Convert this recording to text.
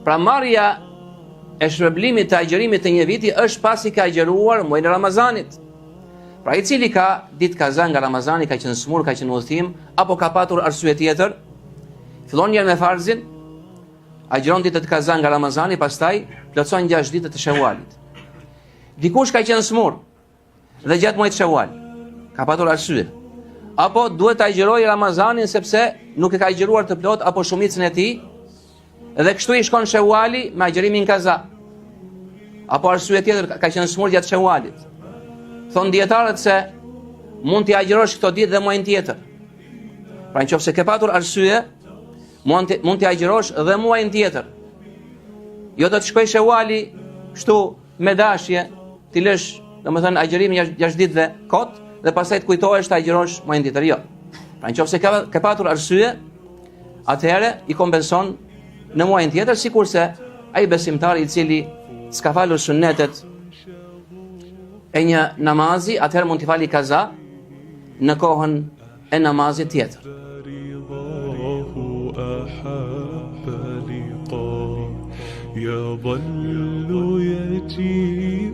Pra marrja e shpërblimit të agjërimit të një viti është pasi ka agjëruar muajin e Ramazanit. Pra i cili ka ditë kaza nga Ramazani, ka qenë smur, ka qenë udhëtim, apo ka patur arsye tjetër, fillon njëherë me farzin, agjeron ditët kaza nga Ramazani, pastaj plotson 6 ditët të Shawalit. Dikush ka qenë smur dhe gjatë muajit Shawal ka patur arsye, apo duhet të agjerojë Ramazanin sepse nuk e ka agjeruar të plot apo shumicën e tij, dhe kështu i shkon Shawali me agjerimin kaza. Apo arsye tjetër, ka qenë smur gjatë Shawalit. Thonë dietarët se mund t'i agjerosh këto ditë dhe muajin tjetër. Pra nëse ke patur arsye, mund t'i agjerosh dhe muajin tjetër. Jo do të shkoj Shawali kështu me dashje, ti lësh, domethënë agjerimin 6 ditëve kot dhe pastaj të kujtohesh të agjerosh muajin tjetër. Jo. Pra nëse ke patur arsye, atëherë i kompenson në muajin tjetër, sikurse ai besimtar i cili s'ka falur sunnetet e një namazi, atëherë mund t'i fali kaza në kohën e namazit tjetër. يظل يجيب